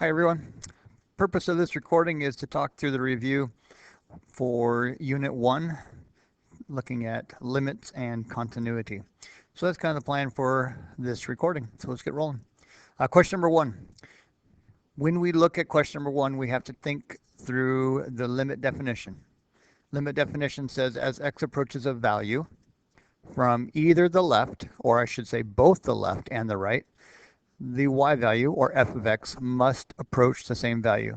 Hi everyone. Purpose of this recording is to talk through the review for Unit 1, looking at limits and continuity. So that's kind of the plan for this recording. So let's get rolling. Question number 1. When we look at question number 1, we have to think through the limit definition. Limit definition says as x approaches a value from either the left, or I should say both the left and the right, the y value, or f of x, must approach the same value.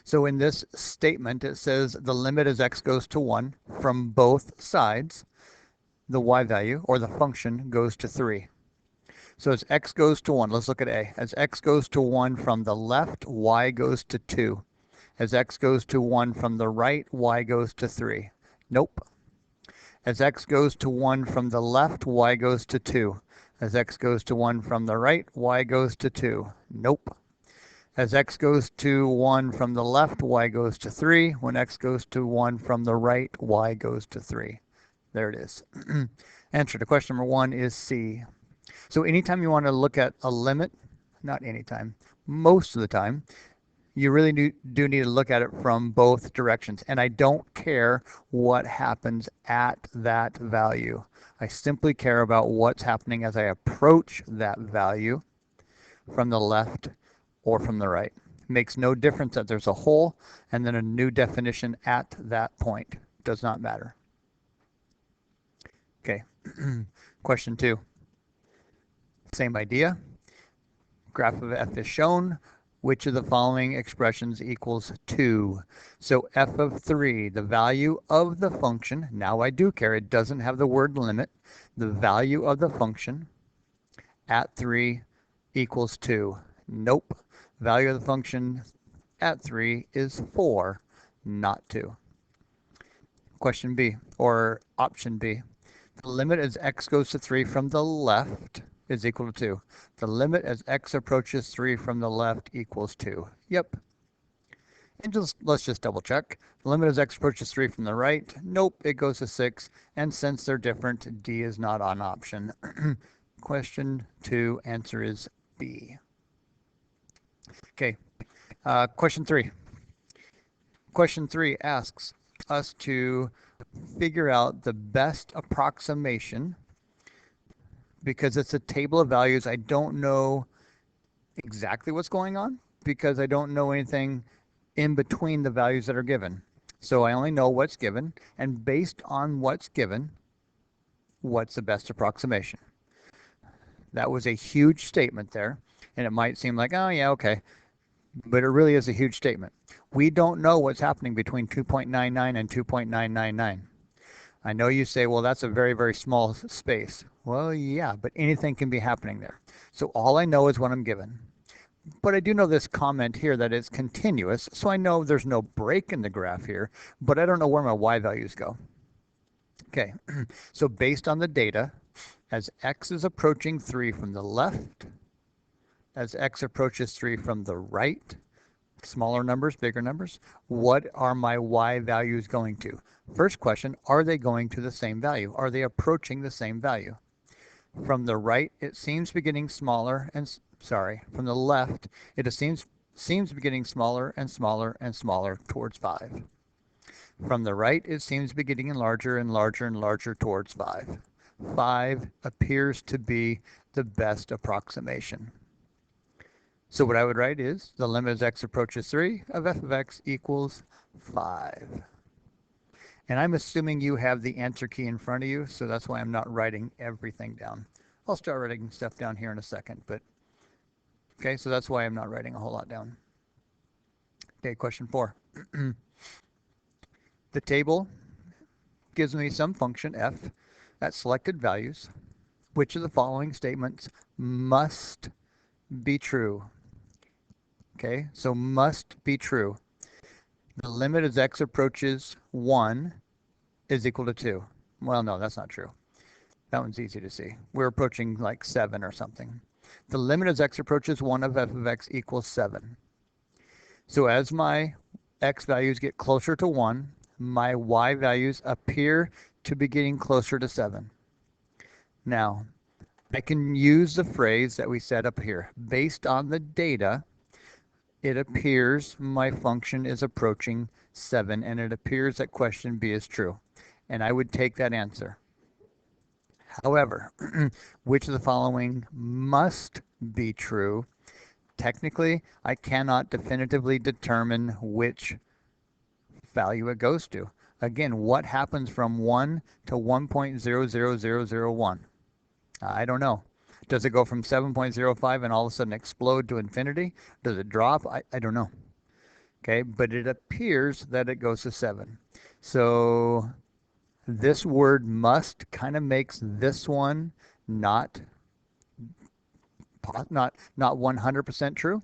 So in this statement, it says the limit as x goes to 1 from both sides, the y value, or the function, goes to 3. So as x goes to 1, let's look at A. As x goes to 1 from the left, y goes to 2. As x goes to 1 from the right, y goes to 3. Nope. As x goes to 1 from the left, y goes to 2. As x goes to 1 from the right, y goes to 2. Nope. As x goes to 1 from the left, y goes to 3. When x goes to 1 from the right, y goes to 3. There it is. Answer to question number 1 is C. So anytime you want to look at a limit, not anytime, most of the time, you really do need to look at it from both directions. And I don't care what happens at that value. I simply care about what's happening as I approach that value from the left or from the right. It makes no difference that there's a hole and then a new definition at that point. Does not matter. Okay, question 2. Same idea. Graph of f is shown. Which of the following expressions equals 2? So f of 3, the value of the function, now I do care, it doesn't have the word limit, the value of the function at 3 equals 2. Nope. Value of the function at 3 is 4, not 2. Question B, or option B. The limit as x goes to 3 from the left is equal to 2. The limit as x approaches 3 from the left equals 2. Yep. And let's just double check. The limit as x approaches 3 from the right. Nope, it goes to 6. And since they're different, D is not on option. Question 2, answer is B. Okay, question 3. Question 3 asks us to figure out the best approximation. Because it's a table of values, I don't know exactly what's going on because I don't know anything in between the values that are given. So I only know what's given, and based on what's given, what's the best approximation? That was a huge statement there, and it might seem like, oh yeah, okay, but it really is a huge statement. We don't know what's happening between 2.99 and 2.999. I know you say, well, that's a very, very small space. Well, yeah, but anything can be happening there. So all I know is what I'm given. But I do know this comment here that it's continuous, so I know there's no break in the graph here, but I don't know where my y values go. Okay, so based on the data, as x is approaching 3 from the left, as x approaches 3 from the right, smaller numbers, bigger numbers, what are my y values going to? First question, are they going to the same value? Are they approaching the same value? From the right, it seems to be getting smaller and, from the left, it seems to be getting smaller and smaller and smaller towards 5. From the right, it seems to be getting larger and larger and larger towards 5. 5 appears to be the best approximation. So what I would write is the limit as x approaches 3 of f of x equals 5. And I'm assuming you have the answer key in front of you, so that's why I'm not writing everything down. I'll start writing stuff down here in a second, but okay, so that's why I'm not writing a whole lot down. Okay, question 4. The table gives me some function f at selected values. Which of the following statements must be true? Okay, so must be true. The limit as x approaches 1 is equal to 2. Well, no, that's not true. That one's easy to see. We're approaching like 7 or something. The limit as x approaches 1 of f of x equals 7. So as my x values get closer to 1, my y values appear to be getting closer to 7. Now, I can use the phrase that we set up here. Based on the data, it appears my function is approaching 7, and it appears that question B is true. And I would take that answer. However, which of the following must be true? Technically, I cannot definitively determine which value it goes to. Again, what happens from 1 to 1.00001? I don't know. Does it go from 7.05 and all of a sudden explode to infinity? Does it drop? I don't know. Okay, but it appears that it goes to 7. So this word must kind of makes this one not 100% true.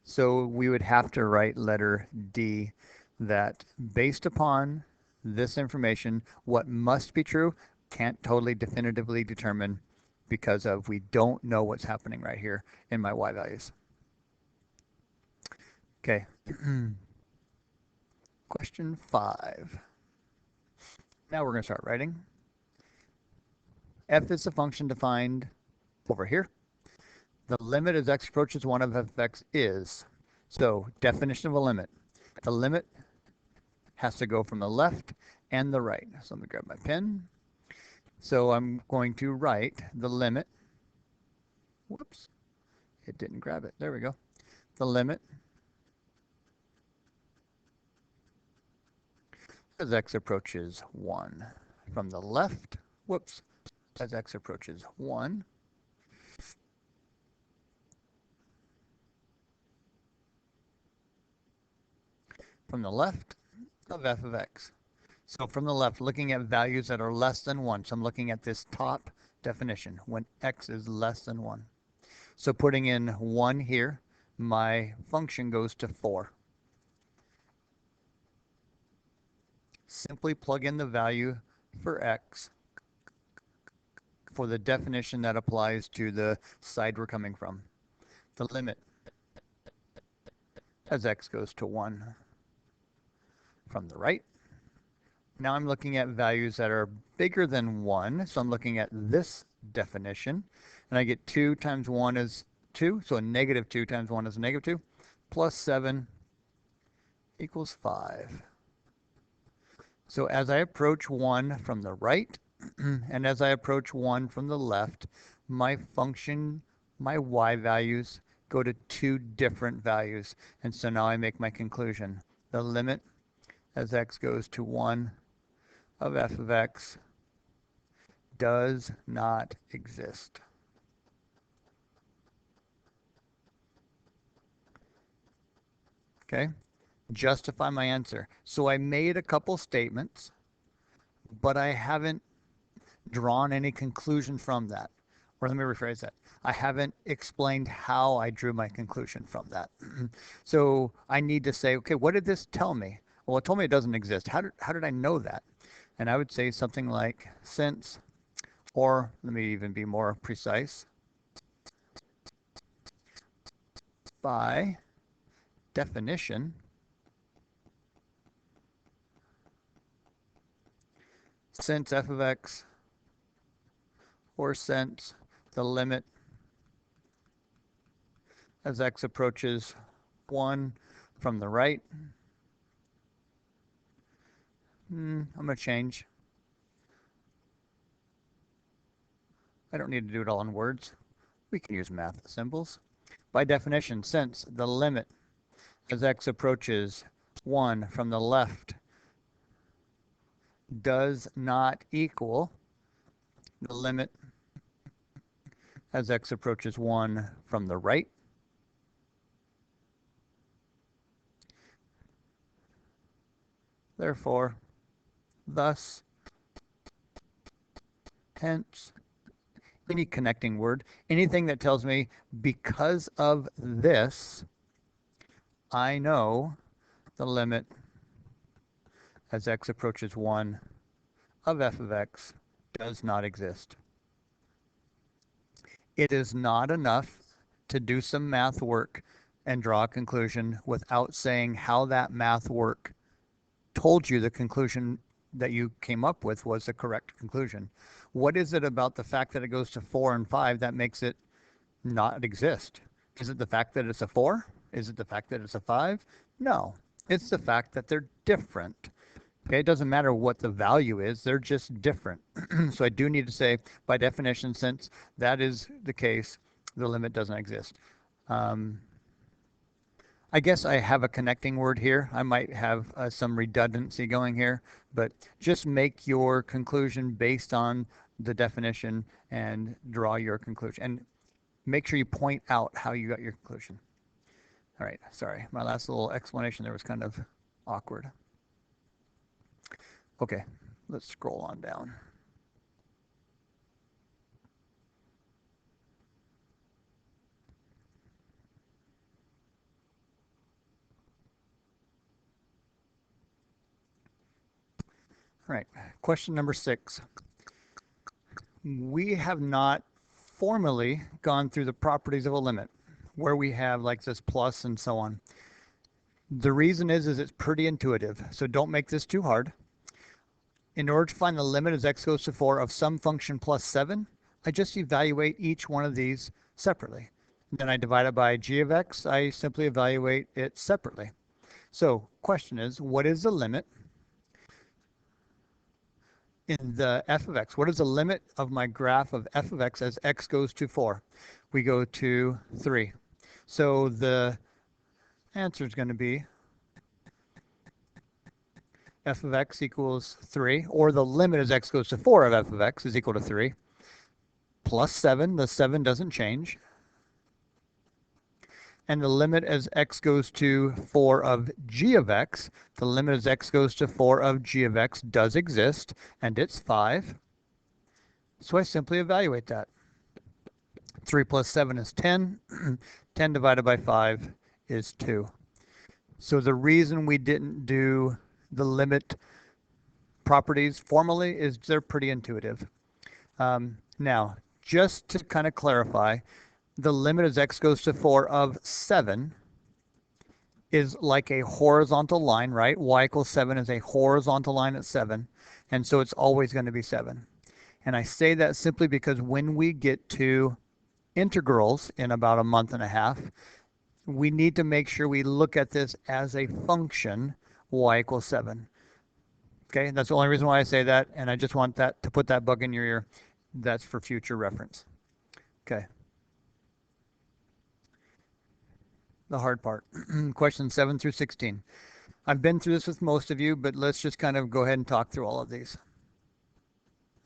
So we would have to write letter D, that based upon this information, what must be true can't totally definitively determine because of we don't know what's happening right here in my y values. Okay. Question 5. Now we're going to start writing. F is a function defined over here. The limit as x approaches 1 of f of x is. So definition of a limit. The limit has to go from the left and the right. So let me grab my pen. So I'm going to write the limit. Whoops. It didn't grab it. There we go. The limit as x approaches 1 from the left. Whoops. As x approaches 1 from the left of f of x. So from the left, looking at values that are less than 1. So I'm looking at this top definition when x is less than 1. So putting in 1 here, my function goes to 4. Simply plug in the value for x for the definition that applies to the side we're coming from. The limit as x goes to 1 from the right. Now I'm looking at values that are bigger than 1. So I'm looking at this definition. And I get 2 times 1 is 2. So a negative 2 times 1 is a negative 2. Plus 7 equals 5. So as I approach 1 from the right, and as I approach 1 from the left, my function, my y values, go to 2 different values. And so now I make my conclusion. The limit as x goes to 1 of f of x does not exist. Okay, justify my answer. So I made a couple statements, but I haven't drawn any conclusion from that. Or let me rephrase that. I haven't explained how I drew my conclusion from that. So I need to say, okay, what did this tell me? Well, it told me it doesn't exist. How did I know that? And I would say something like since, or let me even be more precise, by definition, since f of x, or since the limit as x approaches 1 from the right, I'm going to change. I don't need to do it all in words. We can use math symbols. By definition, since the limit as x approaches 1 from the left does not equal the limit as x approaches 1 from the right, therefore, thus, hence, any connecting word, anything that tells me because of this, I know the limit as x approaches 1 of f of x does not exist. It is not enough to do some math work and draw a conclusion without saying how that math work told you the conclusion that you came up with was the correct conclusion. What is it about the fact that it goes to 4 and 5 that makes it not exist? Is it the fact that it's a 4? Is it the fact that it's a 5? No, it's the fact that they're different. Okay, it doesn't matter what the value is, they're just different. So I do need to say, by definition, since that is the case, the limit doesn't exist. I guess I have a connecting word here. I might have some redundancy going here, but just make your conclusion based on the definition and draw your conclusion. And make sure you point out how you got your conclusion. All right, sorry, my last little explanation there was kind of awkward. Okay, let's scroll on down. All right, question number 6. We have not formally gone through the properties of a limit where we have like this plus and so on. The reason is it's pretty intuitive, so don't make this too hard. In order to find the limit as x goes to 4 of some function plus 7, I just evaluate each one of these separately. Then I divide it by g of x, I simply evaluate it separately. So question is, what is the limit in the f of x? What is the limit of my graph of f of x as x goes to 4? We go to 3. So the answer is going to be f of x equals 3, or the limit as x goes to 4 of f of x is equal to 3, plus 7. The 7 doesn't change. And the limit as x goes to 4 of g of x, the limit as x goes to 4 of g of x does exist, and it's 5. So I simply evaluate that. 3 plus 7 is 10. 10 divided by 5 is 2. So the reason we didn't do the limit properties formally is they're pretty intuitive. Now, just to kind of clarify, the limit as x goes to 4 of 7 is like a horizontal line, right? Y equals 7 is a horizontal line at 7, and so it's always going to be 7. And I say that simply because when we get to integrals in about a month and a half, we need to make sure we look at this as a function, y equals 7. Okay, that's the only reason why I say that, and I just want that to put that bug in your ear. That's for future reference. Okay. The hard part. Questions 7 through 16. I've been through this with most of you, but let's just kind of go ahead and talk through all of these.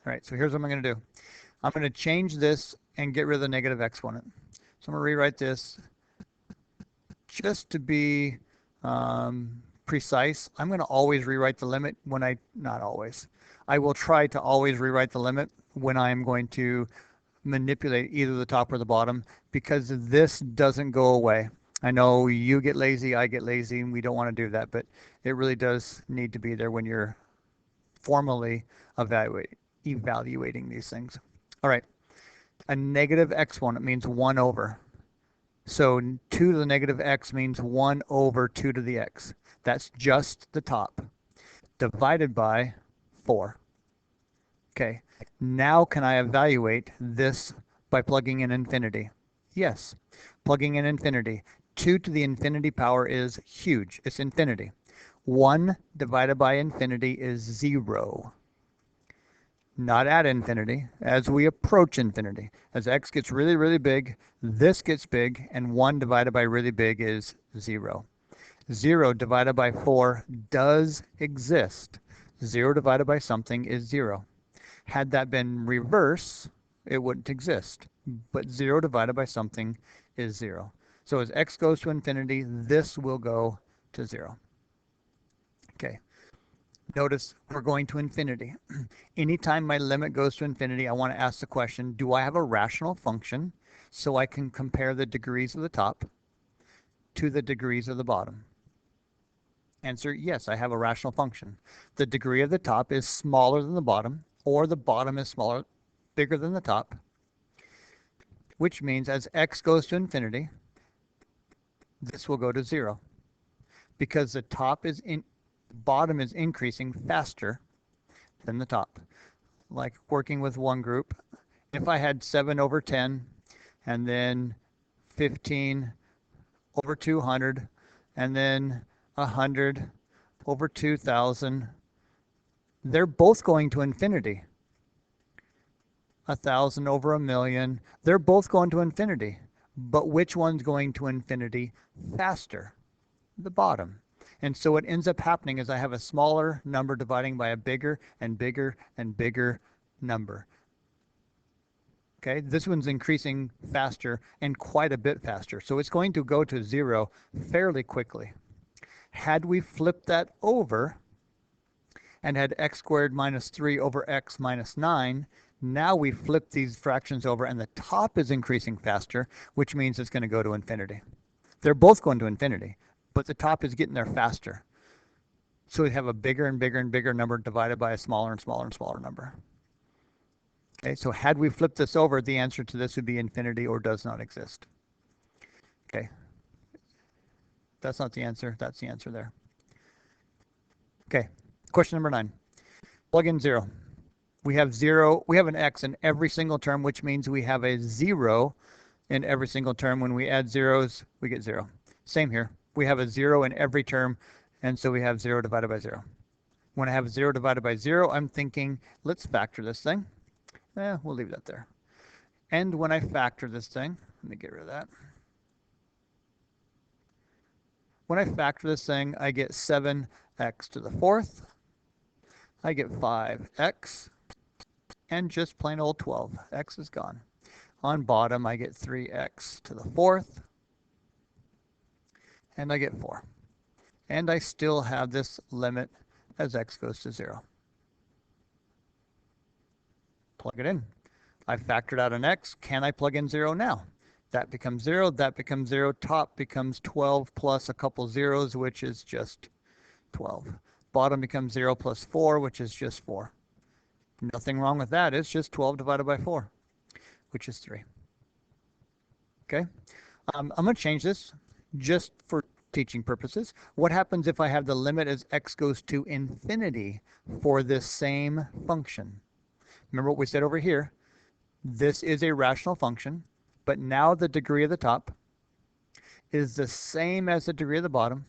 All right, so here's what I'm going to do. I'm going to change this and get rid of the negative exponent. So I'm going to rewrite this just to be precise. I'm going to always rewrite the limit when not always. I will try to always rewrite the limit when I'm going to manipulate either the top or the bottom, because this doesn't go away. I know you get lazy, I get lazy, and we don't want to do that, but it really does need to be there when you're formally evaluating these things. All right, a negative exponent means 1 over. So 2 to the negative x means 1 over 2 to the x. That's just the top, divided by 4. Okay, now can I evaluate this by plugging in infinity? Yes, plugging in infinity. 2 to the infinity power is huge. It's infinity. 1 divided by infinity is 0. Not at infinity, as we approach infinity. As x gets really, really big, this gets big, and 1 divided by really big is 0. 0 divided by 4 does exist. 0 divided by something is 0. Had that been reverse, it wouldn't exist. But 0 divided by something is 0. So as x goes to infinity, this will go to 0. Okay. Notice we're going to infinity. Anytime my limit goes to infinity, I want to ask the question, do I have a rational function so I can compare the degrees of the top to the degrees of the bottom? Answer, yes, I have a rational function. The degree of the top is smaller than the bottom, or the bottom is bigger than the top, which means as x goes to infinity, this will go to 0, because the bottom is increasing faster than the top. Like working with one group, if I had 7 over 10 and then 15 over 200, and then 100 over 2,000. They're both going to infinity. 1,000 over 1,000,000. They're both going to infinity. But which one's going to infinity faster? The bottom. And so what ends up happening is I have a smaller number dividing by a bigger and bigger and bigger number. Okay, this one's increasing faster and quite a bit faster. So it's going to go to 0 fairly quickly. Had we flipped that over and had x squared minus 3 over x minus 9, now we flip these fractions over and the top is increasing faster, which means it's going to go to infinity. They're both going to infinity, but the top is getting there faster. So we have a bigger and bigger and bigger number divided by a smaller and smaller and smaller number. Okay, so had we flipped this over, the answer to this would be infinity or does not exist. Okay, that's not the answer, that's the answer there. Okay, question number 9. Plug in 0. We have 0, we have an x in every single term, which means we have a 0 in every single term. When we add zeros, we get 0. Same here. We have a 0 in every term, and so we have 0 divided by 0. When I have 0 divided by 0, I'm thinking, let's factor this thing. We'll leave that there. And when I factor this thing, let me get rid of that. When I factor this thing, I get 7x to the 4th. I get 5x. And just plain old 12. X is gone. On bottom, I get 3x to the 4th. And I get 4. And I still have this limit as x goes to 0. Plug it in. I factored out an x. Can I plug in 0 now? That becomes 0. That becomes 0. Top becomes 12 plus a couple zeros, which is just 12. Bottom becomes 0 plus 4, which is just 4. Nothing wrong with that. It's just 12 divided by 4, which is 3. Okay. I'm going to change this just for teaching purposes. What happens if I have the limit as x goes to infinity for this same function? Remember what we said over here. This is a rational function, but now the degree of the top is the same as the degree of the bottom.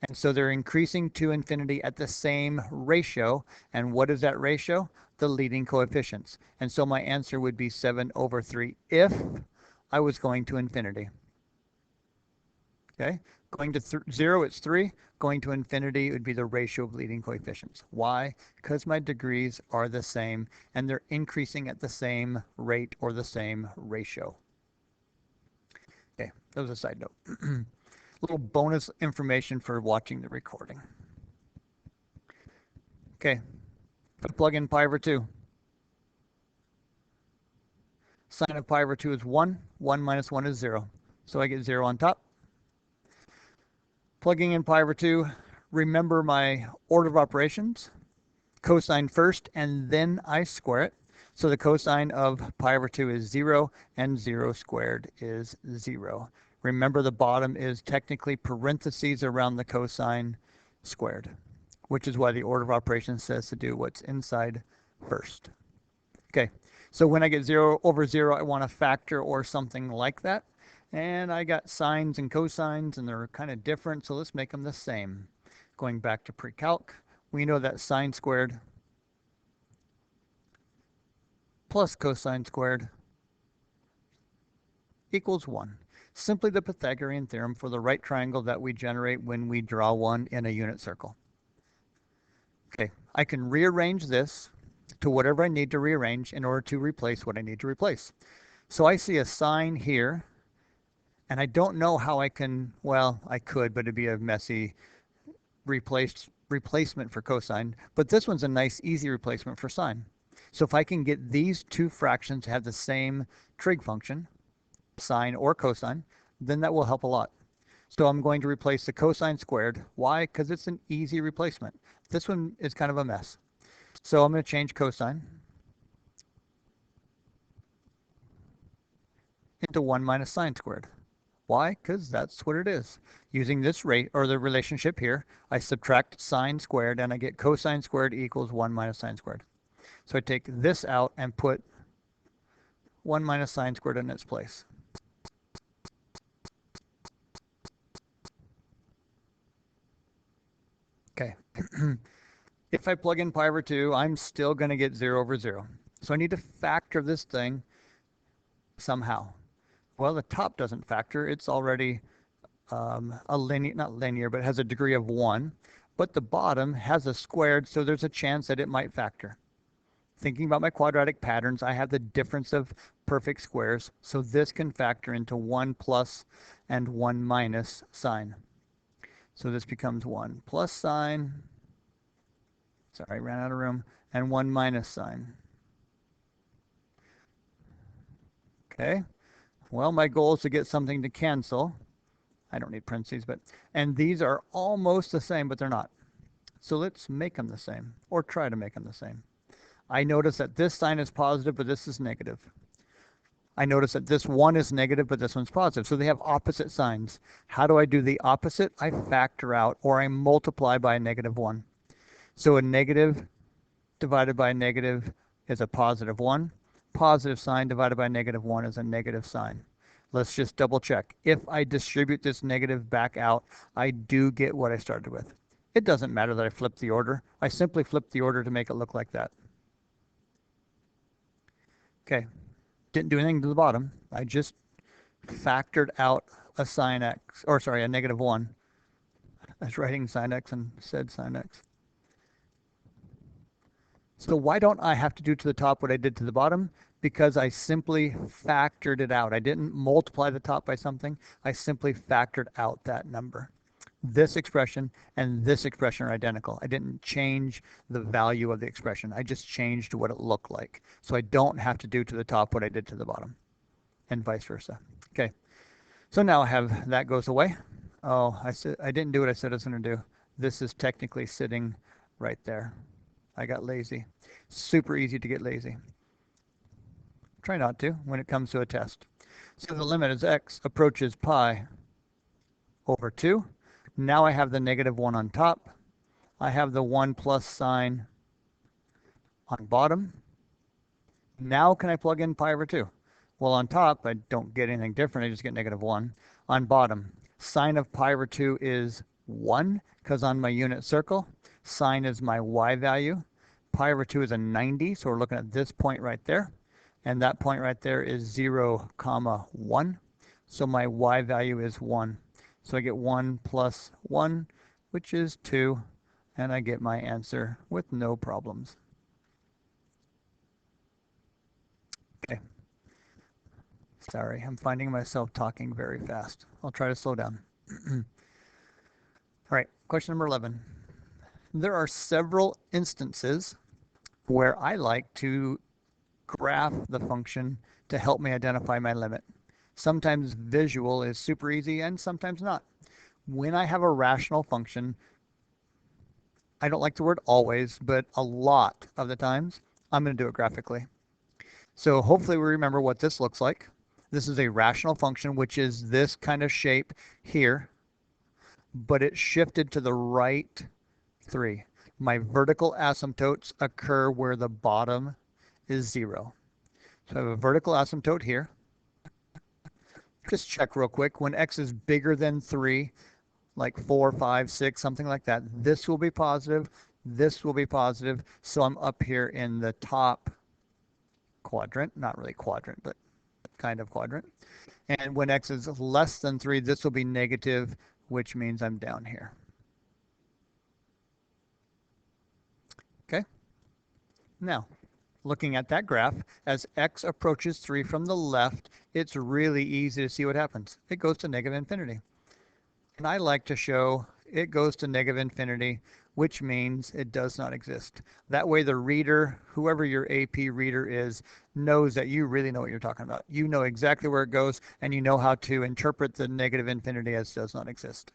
And so they're increasing to infinity at the same ratio. And what is that ratio? The leading coefficients. And so my answer would be 7 over 3 if I was going to infinity. Okay, going to 0, it's 3. Going to infinity would be the ratio of leading coefficients. Why? Because my degrees are the same and they're increasing at the same rate or the same ratio. Okay, that was a side note. Little bonus information for watching the recording. Okay, plug in pi over 2. Sine of pi over 2 is 1. 1 minus 1 is 0. So I get 0 on top. Plugging in pi over 2, remember my order of operations. Cosine first, and then I square it. So the cosine of pi over 2 is 0, and 0 squared is 0. Remember the bottom is technically parentheses around the cosine squared, which is why the order of operations says to do what's inside first. Okay, so when I get 0 over 0, I want to factor or something like that. And I got sines and cosines, and they're kind of different, so let's make them the same. Going back to pre-calc, we know that sine squared plus cosine squared equals 1. Simply the Pythagorean theorem for the right triangle that we generate when we draw one in a unit circle. Okay, I can rearrange this to whatever I need to rearrange in order to replace what I need to replace. So I see a sine here, and I don't know how I can, well, I could, but it'd be a messy replacement for cosine. But this one's a nice, easy replacement for sine. So if I can get these two fractions to have the same trig function, sine or cosine, then that will help a lot. So I'm going to replace the cosine squared. Why? Because it's an easy replacement. This one is kind of a mess. So I'm going to change cosine into 1 minus sine squared. Why? Because that's what it is. Using this rate, or the relationship here, I subtract sine squared, and I get cosine squared equals 1 minus sine squared. So I take this out and put 1 minus sine squared in its place. Okay. If I plug in pi over 2, I'm still going to get 0 over 0. So I need to factor this thing somehow. Well, the top doesn't factor. It's already a linear, not linear, but has a degree of 1. But the bottom has a squared, so there's a chance that it might factor. Thinking about my quadratic patterns, I have the difference of perfect squares, so this can factor into 1 plus and 1 minus sign. So this becomes 1 plus sign, sorry, ran out of room, and 1 minus sign. Okay, well, my goal is to get something to cancel. I don't need parentheses, and these are almost the same, but they're not. So let's make them the same, or try to make them the same. I notice that this sign is positive, but this is negative. I notice that this one is negative, but this one's positive. So they have opposite signs. How do I do the opposite? I factor out, or I multiply by a -1. So a negative divided by a negative is a +1. Positive sign divided by -1 is a negative sign. Let's just double check. If I distribute this negative back out, I do get what I started with. It doesn't matter that I flipped the order. I simply flipped the order to make it look like that. Okay, didn't do anything to the bottom. I just factored out a sine x, or sorry, a -1. I was writing sine x and said sine x. So why don't I have to do to the top what I did to the bottom? Because I simply factored it out. I didn't multiply the top by something. I simply factored out that number. This expression and this expression are identical. I didn't change the value of the expression. I just changed what it looked like. So I don't have to do to the top what I did to the bottom, and vice versa. Okay, so now I have that goes away. Oh, I didn't do what I said I was going to do. This is technically sitting right there. I got lazy. Super easy to get lazy. Try not to when it comes to a test. So the limit as x approaches pi over 2. Now I have the -1 on top. I have the 1 plus sign on bottom. Now can I plug in pi over 2? Well, on top, I don't get anything different. I just get -1. On bottom, sine of pi over 2 is 1, because on my unit circle, sine is my y value. Pi over 2 is a 90, so we're looking at this point right there. And that point right there is 0, 1. So my y value is 1. So I get 1 plus 1, which is 2, and I get my answer with no problems. Okay. Sorry, I'm finding myself talking very fast. I'll try to slow down. All right, question number 11. There are several instances where I like to graph the function to help me identify my limit. Sometimes visual is super easy and sometimes not. When I have a rational function, I don't like the word always, but a lot of the times, I'm going to do it graphically. So hopefully we remember what this looks like. This is a rational function, which is this kind of shape here, but it shifted to the right 3. My vertical asymptotes occur where the bottom is 0. So I have a vertical asymptote here. Just check real quick. When x is bigger than 3, like 4, 5, 6, something like that, this will be positive, this will be positive. So I'm up here in the top quadrant, not really quadrant, but kind of quadrant. And when x is less than 3, this will be negative, which means I'm down here. Okay? Now, looking at that graph, as x approaches 3 from the left, it's really easy to see what happens. It goes to -infinity. And I like to show it goes to -infinity, which means it does not exist. That way the reader, whoever your AP reader is, knows that you really know what you're talking about. You know exactly where it goes, and you know how to interpret the -infinity as does not exist.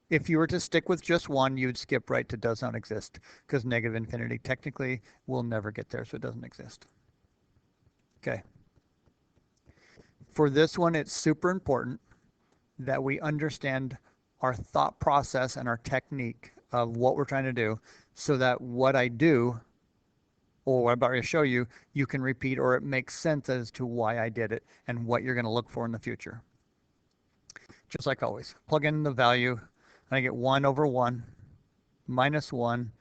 If you were to stick with just one, you'd skip right to does not exist, because -infinity technically will never get there, so it doesn't exist. Okay. For this one, it's super important that we understand our thought process and our technique of what we're trying to do, so that what I do, or what I'm about to show you, you can repeat, or it makes sense as to why I did it and what you're going to look for in the future. Just like always, plug in the value and I get 1 over 1 minus 1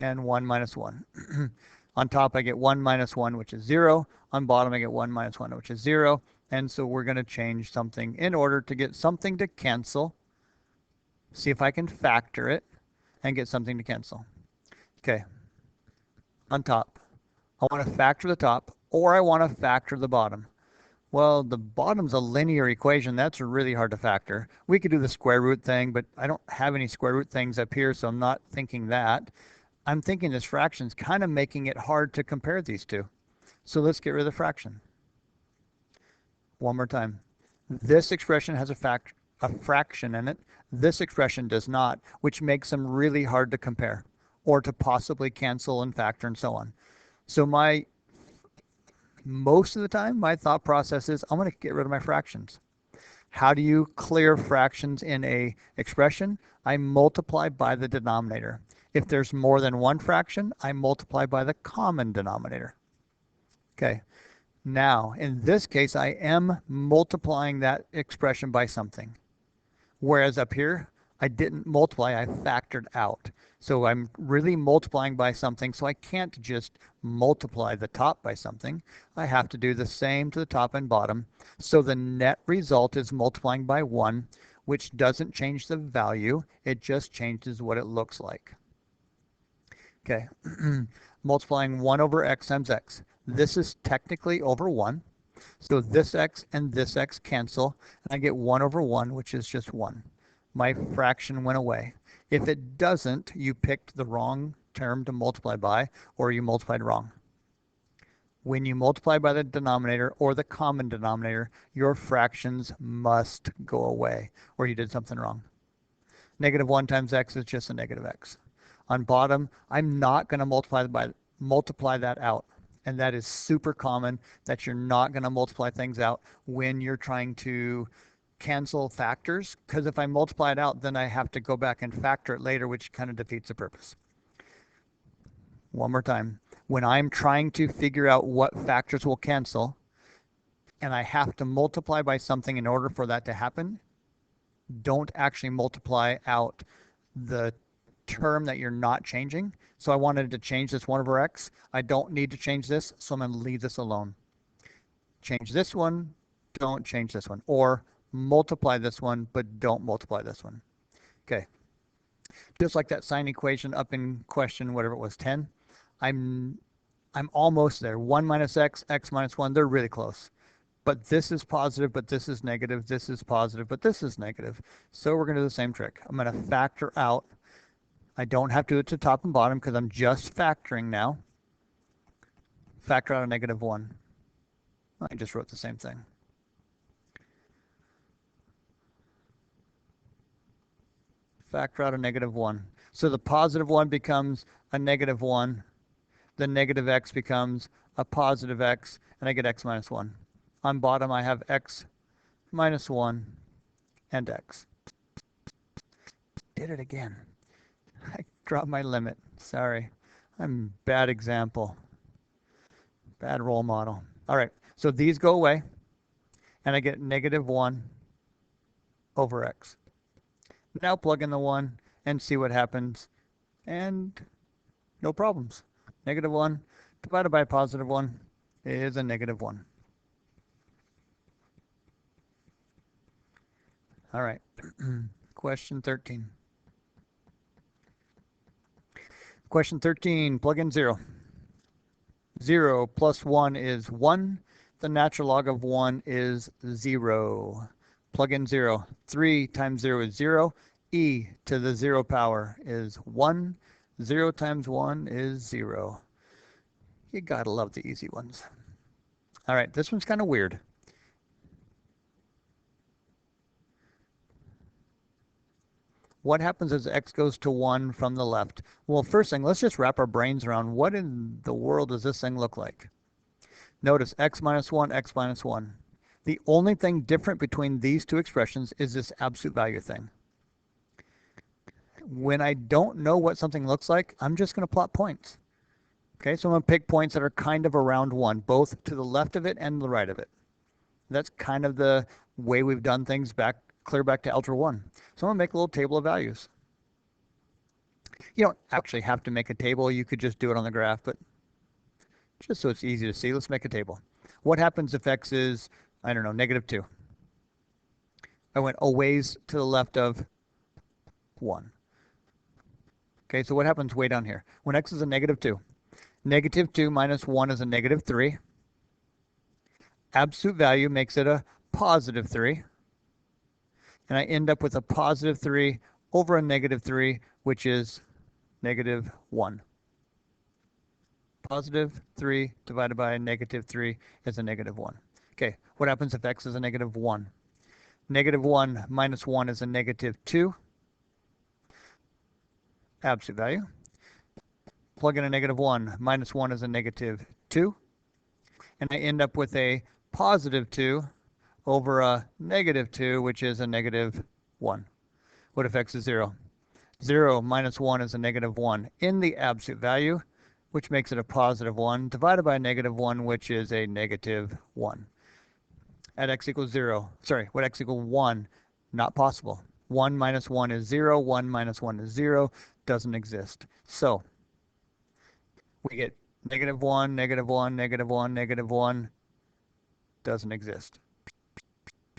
and 1 minus 1. On top I get 1 minus 1, which is 0. On bottom I get 1 minus 1, which is 0. And so we're going to change something in order to get something to cancel. See if I can factor it and get something to cancel. Okay, on top, I want to factor the top, or I want to factor the bottom. Well, the bottom's a linear equation. That's really hard to factor. We could do the square root thing, but I don't have any square root things up here, so I'm not thinking that. I'm thinking this fraction's kind of making it hard to compare these two. So let's get rid of the fraction. One more time. This expression has a fraction in it. This expression does not, which makes them really hard to compare or to possibly cancel and factor and so on. So most of the time, my thought process is I'm going to get rid of my fractions. How do you clear fractions in a expression? I multiply by the denominator. If there's more than one fraction, I multiply by the common denominator. Okay. Now, in this case, I am multiplying that expression by something. Whereas up here, I didn't multiply, I factored out. So I'm really multiplying by something, so I can't just multiply the top by something. I have to do the same to the top and bottom. So the net result is multiplying by 1, which doesn't change the value. It just changes what it looks like. Okay, multiplying 1 over x times x. This is technically over 1. So this x and this x cancel, and I get 1 over 1, which is just 1. My fraction went away. If it doesn't, you picked the wrong term to multiply by, or you multiplied wrong. When you multiply by the denominator or the common denominator, your fractions must go away, or you did something wrong. Negative 1 times x is just a negative x. On bottom, I'm not going to multiply that out. And that is super common, that you're not going to multiply things out when you're trying to cancel factors, because if I multiply it out, then I have to go back and factor it later, which kind of defeats the purpose. One more time. When I'm trying to figure out what factors will cancel, and I have to multiply by something in order for that to happen, don't actually multiply out the term that you're not changing. So I wanted to change this 1 over x. I don't need to change this, so I'm going to leave this alone. Change this one, don't change this one. Or multiply this one, but don't multiply this one. Okay. Just like that sine equation up in question, whatever it was, 10. I'm almost there. 1 minus x, x minus 1, they're really close. But this is positive, but this is negative. This is positive, but this is negative. So we're going to do the same trick. I'm going to factor out. I don't have to do it to top and bottom because I'm just factoring now. Factor out a negative 1. I just wrote the same thing. Factor out a negative 1. So the positive 1 becomes a negative 1. The negative x becomes a positive x, and I get x minus 1. On bottom, I have x minus 1 and x. Did it again. I dropped my limit. Sorry. I'm a bad example. Bad role model. All right. So these go away, and I get negative 1 over x. Now plug in the 1 and see what happens, and no problems. Negative 1 divided by positive 1 is a negative 1. All right. Question 13. Question 13, plug in 0. 0 plus 1 is 1. The natural log of 1 is 0. Plug in 0. 3 times 0 is 0. E to the 0 power is 1. 0 times 1 is 0. You gotta love the easy ones. All right, this one's kind of weird. What happens as x goes to 1 from the left? Well, first thing, let's just wrap our brains around what in the world does this thing look like? Notice x minus 1, x minus 1. The only thing different between these two expressions is this absolute value thing. When I don't know what something looks like, I'm just going to plot points. Okay, so I'm going to pick points that are kind of around 1, both to the left of it and the right of it. That's kind of the way we've done things back clear back to algebra 1. So I'm going to make a little table of values. You don't actually have to make a table. You could just do it on the graph, but just so it's easy to see, let's make a table. What happens if x is, I don't know, -2? I went a ways to the left of 1. Okay, so what happens way down here? When x is a -2, -2 minus 1 is a -3. Absolute value makes it a +3. And I end up with a +3 over a -3, which is -1. +3 divided by a -3 is a -1. Okay, what happens if x is a -1? -1 minus 1 is a -2. Absolute value. Plug in a -1. Minus 1 is a -2. And I end up with a +2 over a -2, which is a -1. What if x is 0? 0 minus 1 is a -1 in the absolute value, which makes it a +1, divided by a -1, which is a -1. At x equals 0, sorry, what x equals 1, not possible. 1 minus 1 is 0, 1 minus 1 is 0, doesn't exist. So we get -1, -1, -1, -1, doesn't exist.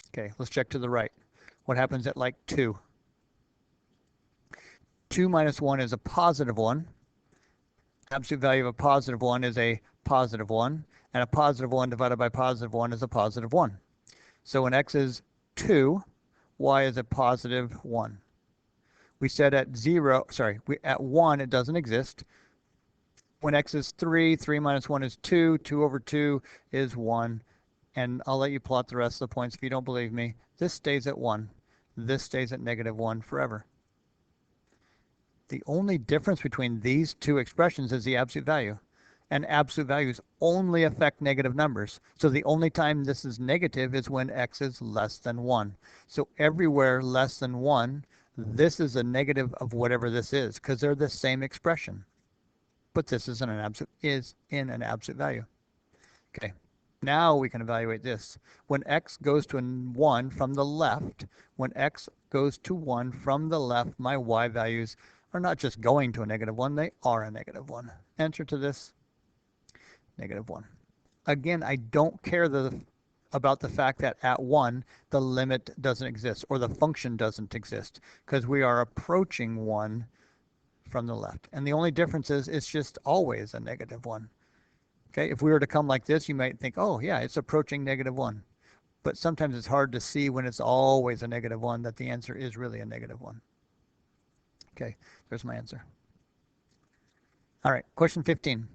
Okay, let's check to the right. What happens at like 2? 2 minus 1 is a +1. Absolute value of a +1 is a +1, and a +1 divided by +1 is a +1. So when x is 2, y is a +1. We said at 0, sorry, at 1 it doesn't exist. When x is 3, 3 minus 1 is 2, 2 over 2 is 1, and I'll let you plot the rest of the points if you don't believe me. This stays at 1. This stays at -1 forever. The only difference between these two expressions is the absolute value. And absolute values only affect negative numbers. So the only time this is negative is when x is less than 1. So everywhere less than 1, this is a negative of whatever this is, because they're the same expression. But this is in an absolute value. Okay, now we can evaluate this. When x goes to 1 from the left, when x goes to 1 from the left, my y values are not just going to a -1, they are a -1. Answer to this, -1. Again, I don't care about the fact that at 1, the limit doesn't exist or the function doesn't exist, because we are approaching 1 from the left. And the only difference is it's just always a -1. Okay, if we were to come like this, you might think, oh yeah, it's approaching -1. But sometimes it's hard to see when it's always a -1 that the answer is really a -1. Okay, there's my answer. All right, question 15.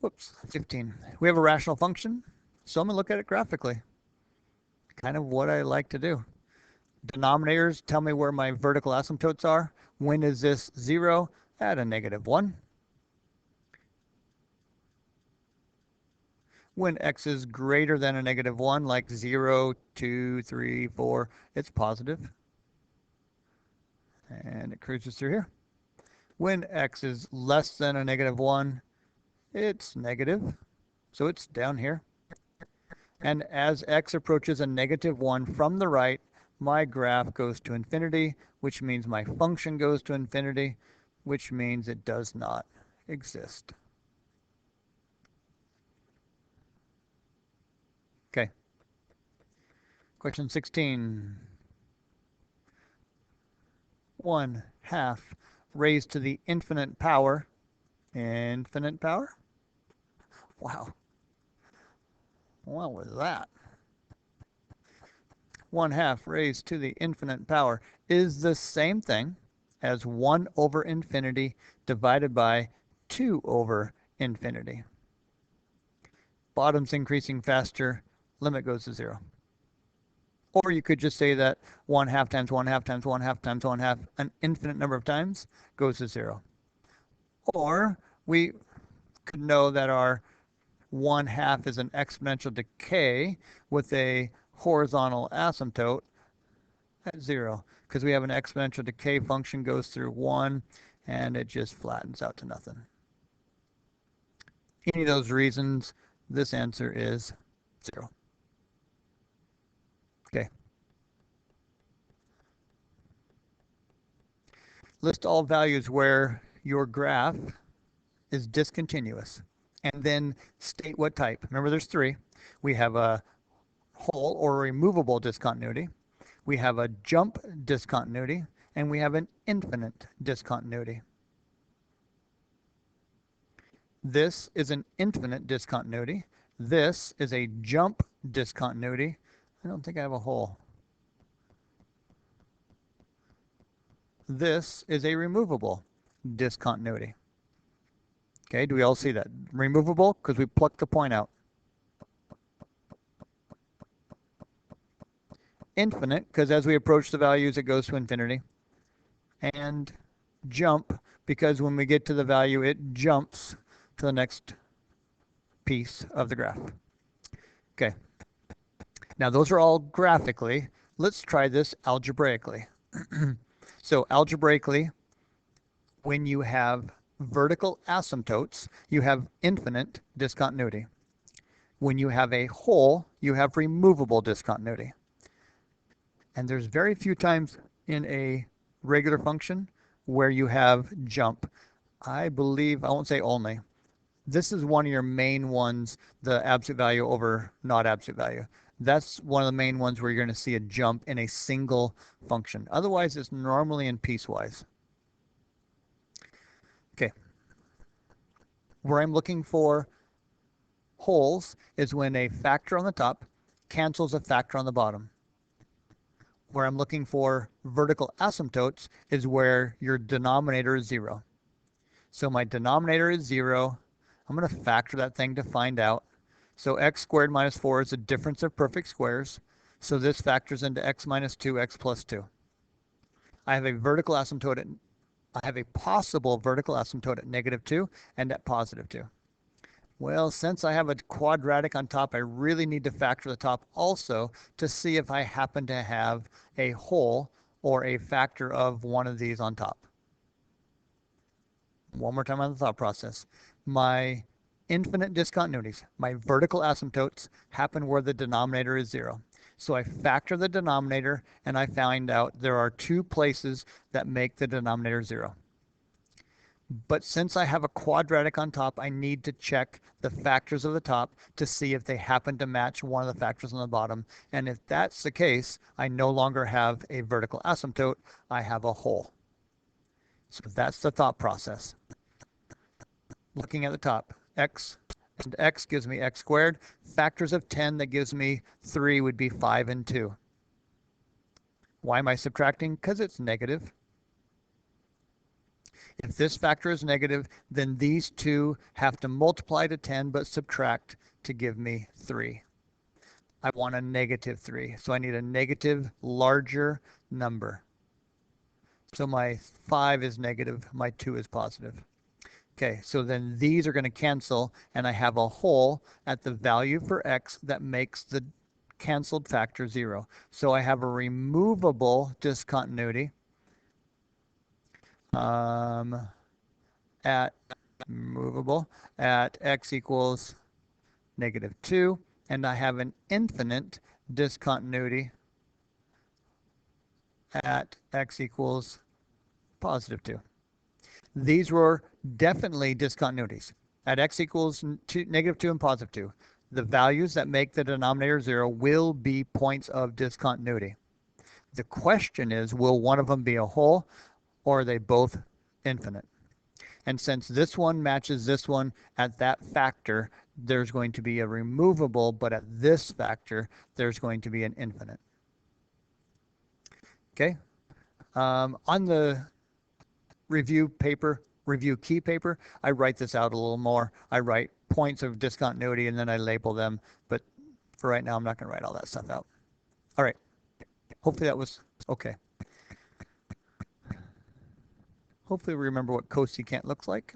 Whoops, 15. We have a rational function, so I'm going to look at it graphically. Kind of what I like to do. Denominators tell me where my vertical asymptotes are. When is this 0? At a -1. When x is greater than a -1, like 0, 2, 3, 4, it's positive. And it cruises through here. When x is less than a -1, it's negative, so it's down here. And as x approaches a -1 from the right, my graph goes to infinity, which means my function goes to infinity, which means it does not exist. Okay. Question 16. 1/2 raised to the infinite power. Infinite power? Wow. What was that? 1/2 raised to the infinite power is the same thing as 1 over infinity divided by 2 over infinity. Bottom's increasing faster, limit goes to 0. Or you could just say that 1/2 times 1/2 times 1/2 times 1/2, an infinite number of times, goes to 0. Or we could know that our 1/2 is an exponential decay with a horizontal asymptote at 0, because we have an exponential decay function goes through 1 and it just flattens out to nothing. Any of those reasons, this answer is 0. Okay, List all values where your graph is discontinuous, and then state what type. Remember, there's three. We have a whole or removable discontinuity, we have a jump discontinuity, and we have an infinite discontinuity. This is an infinite discontinuity. This is a jump discontinuity. I don't think I have a whole. This is a removable discontinuity. Okay, do we all see that? Removable because we plucked the point out. Infinite because as we approach the values it goes to infinity. And jump because when we get to the value it jumps to the next piece of the graph. Okay, now those are all graphically. Let's try this algebraically. So algebraically, when you have vertical asymptotes, you have infinite discontinuity. When you have a whole, you have removable discontinuity. And there's very few times in a regular function where you have jump. I believe, I won't say only, this is one of your main ones, the absolute value over not absolute value. That's one of the main ones where you're going to see a jump in a single function. Otherwise, it's normally in piecewise. Okay. Where I'm looking for wholes is when a factor on the top cancels a factor on the bottom. Where I'm looking for vertical asymptotes is where your denominator is 0. So my denominator is 0. I'm going to factor that thing to find out. So x squared minus 4 is the difference of perfect squares. So this factors into x minus 2, x plus 2. I have a vertical asymptote at, I have a possible vertical asymptote at -2 and at +2. Well, since I have a quadratic on top, I really need to factor the top also to see if I happen to have a whole or a factor of one of these on top. One more time on the thought process. My infinite discontinuities, my vertical asymptotes, happen where the denominator is 0. So I factor the denominator and I find out there are 2 places that make the denominator 0. But since I have a quadratic on top, I need to check the factors of the top to see if they happen to match one of the factors on the bottom. And if that's the case, I no longer have a vertical asymptote, I have a whole. So that's the thought process. Looking at the top, x and x gives me x squared. Factors of 10 that gives me 3 would be 5 and 2. Why am I subtracting? Because it's negative. If this factor is negative, then these two have to multiply to 10 but subtract to give me 3. I want a -3, so I need a negative larger number. So my 5 is negative, my 2 is positive. Okay, so then these are going to cancel, and I have a whole at the value for x that makes the canceled factor 0. So I have a removable discontinuity at movable at x equals -2, and I have an infinite discontinuity at x equals +2. These were definitely discontinuities. At x equals -2 and +2, the values that make the denominator 0 will be points of discontinuity. The question is, will one of them be a whole, or are they both infinite? And since this one matches this one at that factor, there's going to be a removable, but at this factor, there's going to be an infinite. Okay. On the review key paper, I write this out a little more. I write points of discontinuity and then I label them. But for right now, I'm not going to write all that stuff out. All right. Hopefully that was okay. Hopefully we remember what cosecant looks like.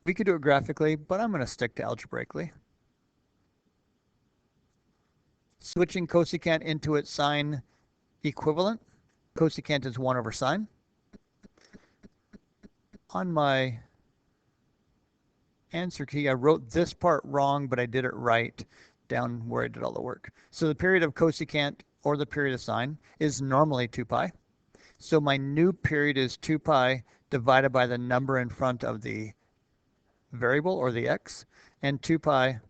We could do it graphically, but I'm going to stick to algebraically. Switching cosecant into its sine equivalent. Cosecant is 1 over sine. On my answer key, I wrote this part wrong, but I did it right down where I did all the work. So the period of cosecant or the period of sine is normally 2 pi. So my new period is 2 pi divided by the number in front of the variable or the x, and 2 pi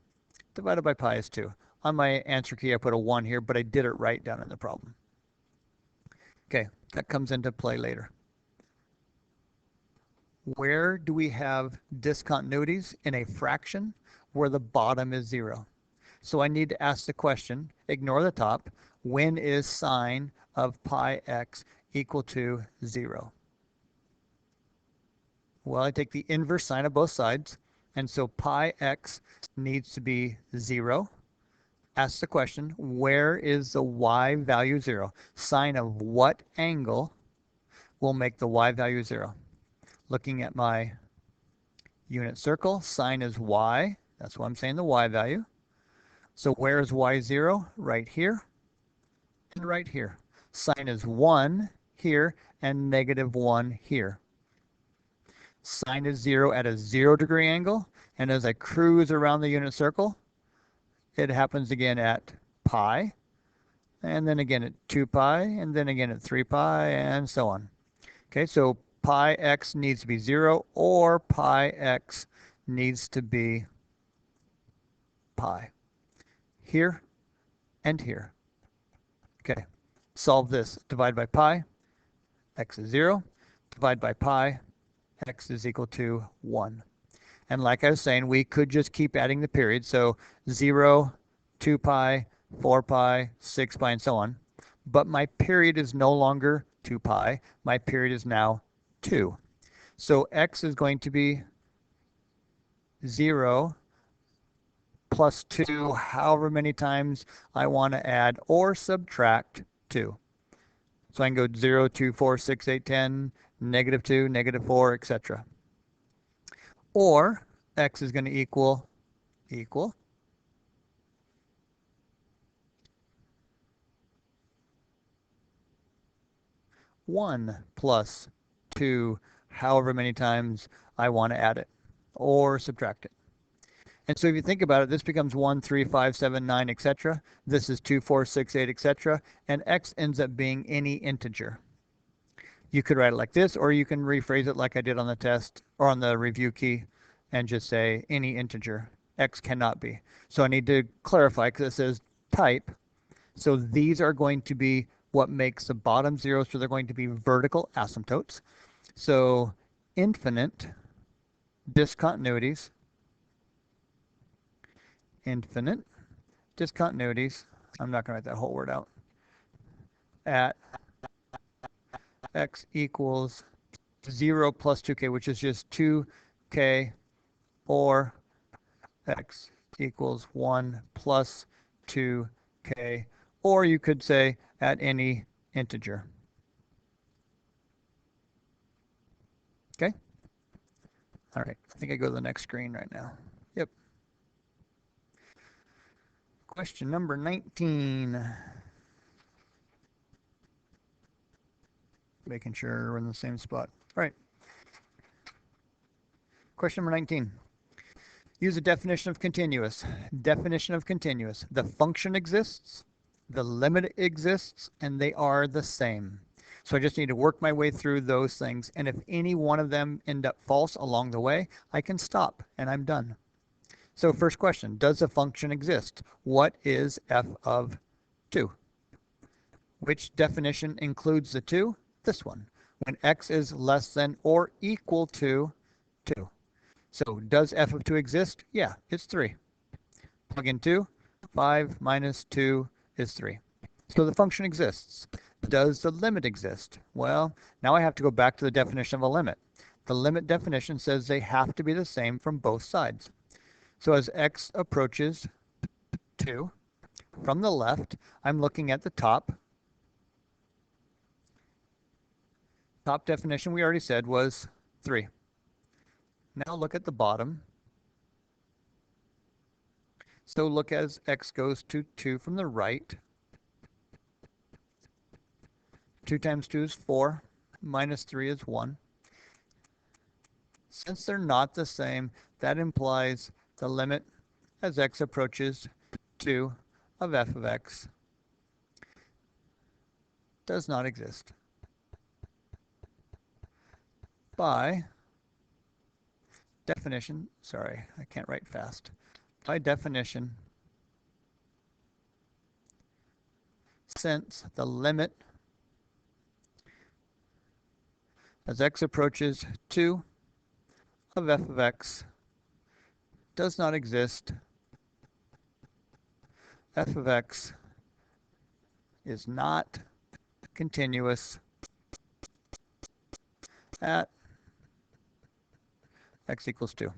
divided by pi is 2. On my answer key I put a 1 here, but I did it right down in the problem. Okay, that comes into play later. Where do we have discontinuities in a fraction where the bottom is 0? So I need to ask the question, ignore the top, when is sine of pi x equal to 0? Well, I take the inverse sine of both sides, and so pi x needs to be 0. Ask the question, where is the y value 0? Sine of what angle will make the y value 0? Looking at my unit circle, sine is y. That's why I'm saying the y value. So where is y 0? Right here and right here. Sine is 1 here and negative 1 here. Sine is 0 at a 0 degree angle, and as I cruise around the unit circle, it happens again at pi, and then again at 2 pi, and then again at 3 pi, and so on. Okay, so pi x needs to be 0, or pi x needs to be pi. Here and here. Okay, solve this. Divide by pi, x is 0. Divide by pi, x is equal to 1. And like I was saying, we could just keep adding the periods. So 0, 2 pi, 4 pi, 6 pi, and so on. But my period is no longer 2 pi. My period is now 2. So x is going to be 0 plus 2, however many times I want to add or subtract 2. So I can go 0, 2, 4, 6, 8, 10, negative 2, negative 4, etc. Or x is going to equal 1 plus 2, however many times I want to add it or subtract it. And so if you think about it, this becomes 1, 3, 5, 7, 9, etc. This is 2, 4, 6, 8, etc. And x ends up being any integer. You could write it like this, or you can rephrase it like I did on the test or on the review key and just say any integer. X cannot be. So I need to clarify because it says type. So these are going to be what makes the bottom 0, so they're going to be vertical asymptotes. So infinite discontinuities, I'm not going to write that whole word out, at x equals 0 plus 2k, which is just 2k, or x equals 1 plus 2k, or you could say at any integer. Okay? All right, I think I go to the next screen right now. Yep. Question number 19. Making sure we're in the same spot. All right. Question number 19. Use a definition of continuous. Definition of continuous. The function exists, the limit exists, and they are the same. So I just need to work my way through those things, and if any one of them end up false along the way, I can stop and I'm done. So first question, does a function exist? What is f of 2? Which definition includes the 2? This one. When x is less than or equal to 2. So does f of 2 exist? Yeah, it's 3. Plug in 2. 5 minus 2 is 3. So the function exists. Does the limit exist? Well, now I have to go back to the definition of a limit. The limit definition says they have to be the same from both sides. So as x approaches 2, from the left, I'm looking at the top. Top definition we already said was 3. Now look at the bottom. So look as x goes to 2 from the right. 2 times 2 is 4, minus 3 is 1. Since they're not the same, that implies the limit as x approaches 2 of f of x does not exist. by definition, sorry, I can't write fast. By definition, since the limit as x approaches 2 of f of x does not exist, f of x is not continuous at x equals 2.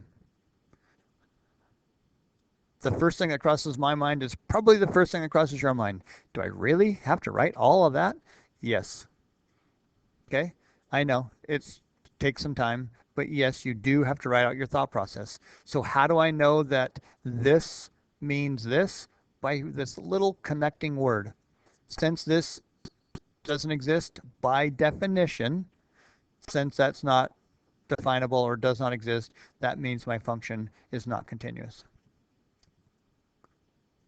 The first thing that crosses my mind is probably the first thing that crosses your mind. Do I really have to write all of that? Yes. Okay, I know it takes some time, but yes, you do have to write out your thought process. So how do I know that this means this? By this little connecting word. Since this doesn't exist, by definition, since that's not definable or does not exist, that means my function is not continuous.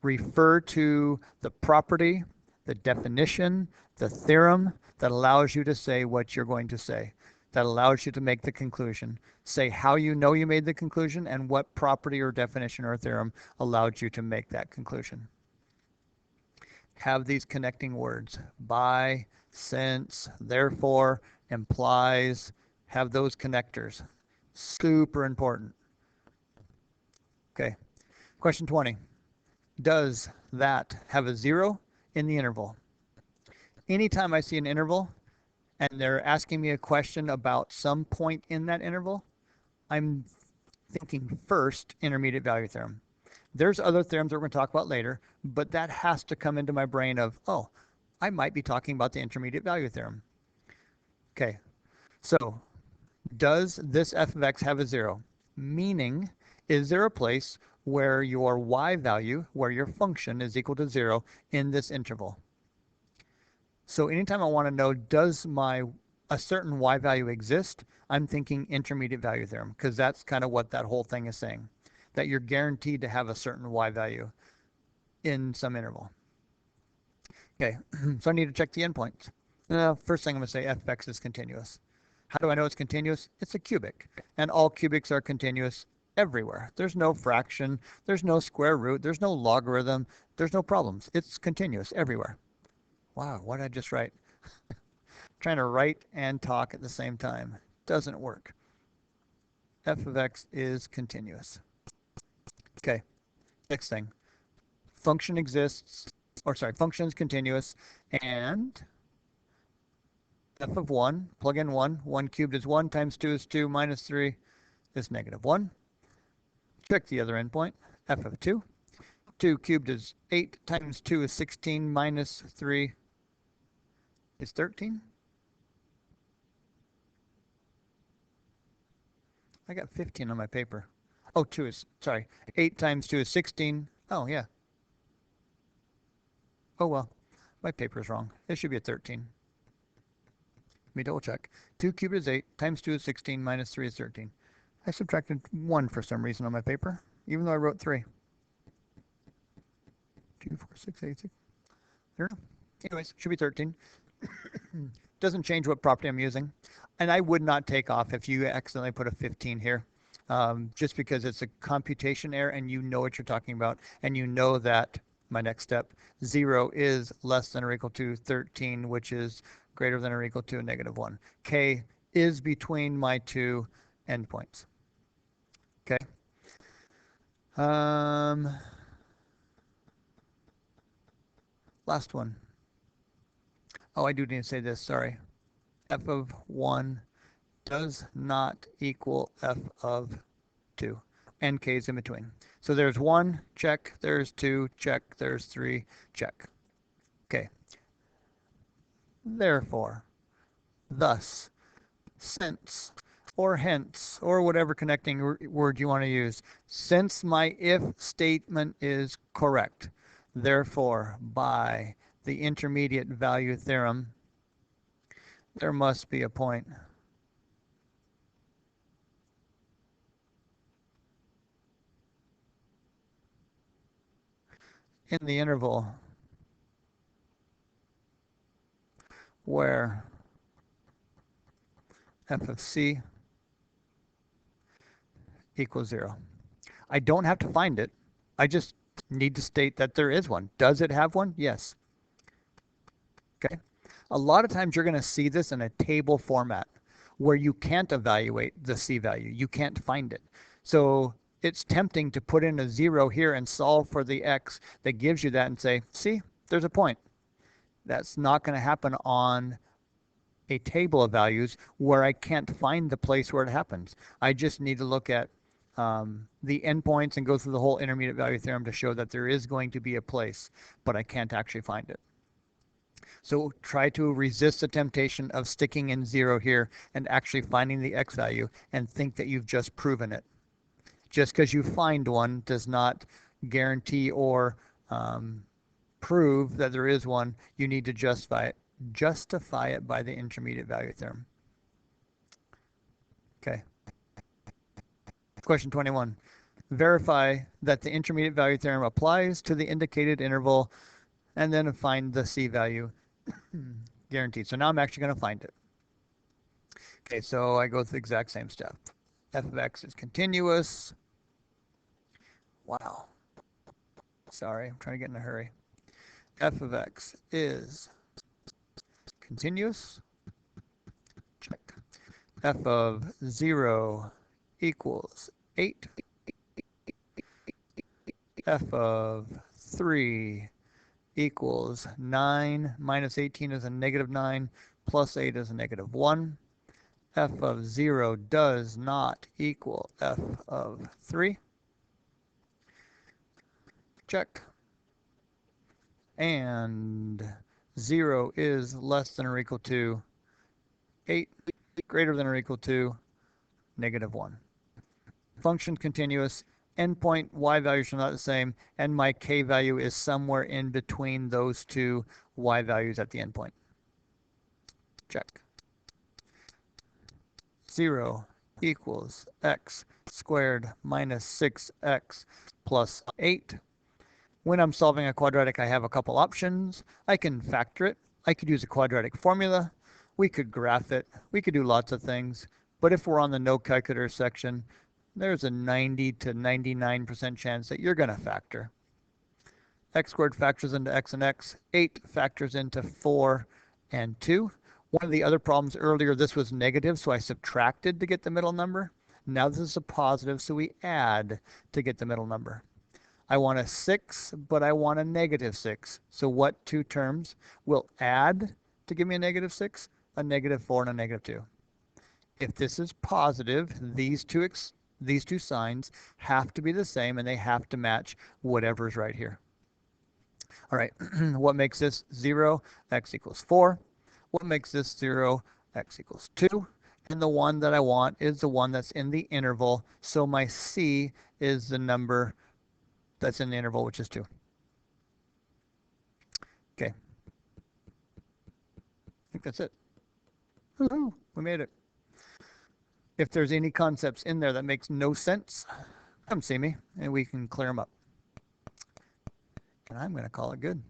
Refer to the property, the definition, the theorem that allows you to say what you're going to say, that allows you to make the conclusion. Say how you know you made the conclusion and what property or definition or theorem allowed you to make that conclusion. Have these connecting words, by, since, therefore, implies, have those connectors. Super important. Okay, question 20. Does that have a 0 in the interval? Anytime I see an interval and they're asking me a question about some point in that interval, I'm thinking first intermediate value theorem. There's other theorems that we're going to talk about later, but that has to come into my brain of, oh, I might be talking about the intermediate value theorem. Okay, so does this f of x have a 0? Meaning, is there a place where your y value, where your function is equal to 0 in this interval? So anytime I want to know, does a certain y value exist, I'm thinking intermediate value theorem, because that's kind of what that whole thing is saying, that you're guaranteed to have a certain y value in some interval. Okay, so I need to check the endpoints. First thing I'm going to say, f of x is continuous. How do I know it's continuous? It's a cubic, and all cubics are continuous everywhere. There's no fraction, there's no square root, there's no logarithm, there's no problems. It's continuous everywhere. Wow, what did I just write? Trying to write and talk at the same time. Doesn't work. F of x is continuous. Okay, next thing. Function exists, or sorry, function is continuous, and f of 1, plug in 1, 1 cubed is 1, times 2 is 2, minus 3 is negative 1. Check the other endpoint, f of 2. 2 cubed is 8, times 2 is 16, minus 3 is 13. I got 15 on my paper. Oh, 2 is, sorry, 8 times 2 is 16. Oh, yeah. Oh, well, my paper's wrong. It should be a 13. Let me double check. 2 cubed is 8, times 2 is 16, minus 3 is 13. I subtracted 1 for some reason on my paper, even though I wrote 3. 2, 4, 6, 8, 6. There. Anyways, should be 13. Doesn't change what property I'm using. And I would not take off if you accidentally put a 15 here, just because it's a computation error and you know what you're talking about, and you know that my next step, 0 is less than or equal to 13, which is greater than or equal to a negative 1. K is between my two endpoints. Okay. Last one. Oh, I do need to say this, sorry. F of 1 does not equal f of 2, and k is in between. So there's 1, check, there's 2, check, there's 3, check. Okay. Therefore, thus, since, or hence, or whatever connecting word you want to use, since my if statement is correct, therefore, by the intermediate value theorem, there must be a point in the interval where f of c equals 0. I don't have to find it. I just need to state that there is one. Does it have one? Yes. Okay. A lot of times you're going to see this in a table format where you can't evaluate the C value. You can't find it. So it's tempting to put in a 0 here and solve for the X that gives you that and say, see, there's a point. That's not going to happen on a table of values where I can't find the place where it happens. I just need to look at the endpoints and go through the whole intermediate value theorem to show that there is going to be a place, but I can't actually find it. So try to resist the temptation of sticking in 0 here and actually finding the X value and think that you've just proven it. Just because you find one does not guarantee or prove that there is one. You need to justify it by the intermediate value theorem. Okay. Question 21. Verify that the intermediate value theorem applies to the indicated interval and then find the C value guaranteed. So now I'm actually going to find it. Okay, so I go through the exact same step. F of X is continuous. Wow. Sorry, I'm trying to get in a hurry. F of X is continuous. Check. F of 0 equals 8. F of 3 equals 9 minus 18 is a negative 9 plus 8 is a negative 1. F of 0 does not equal F of 3. Check. And 0 is less than or equal to 8, greater than or equal to negative 1. Function continuous. Endpoint y values are not the same, and my k value is somewhere in between those two y values at the endpoint. Check. 0 equals x squared minus 6x plus 8. When I'm solving a quadratic, I have a couple options. I can factor it. I could use a quadratic formula. We could graph it. We could do lots of things. But if we're on the no calculator section, there's a 90 to 99% chance that you're going to factor. X squared factors into x and x. 8 factors into 4 and 2. One of the other problems earlier, this was negative, so I subtracted to get the middle number. Now this is a positive, so we add to get the middle number. I want a 6, but I want a negative 6. So what two terms will add to give me a negative 6? A negative 4 and a negative 2. If this is positive, these two signs have to be the same, and they have to match whatever's right here. All right, what makes this 0? X equals 4. What makes this 0? X equals 2. And the one that I want is the one that's in the interval, so my C is the number that's in the interval, which is 2. Okay. I think that's it. Woohoo, we made it. If there's any concepts in there that makes no sense, come see me and we can clear them up. And I'm going to call it good.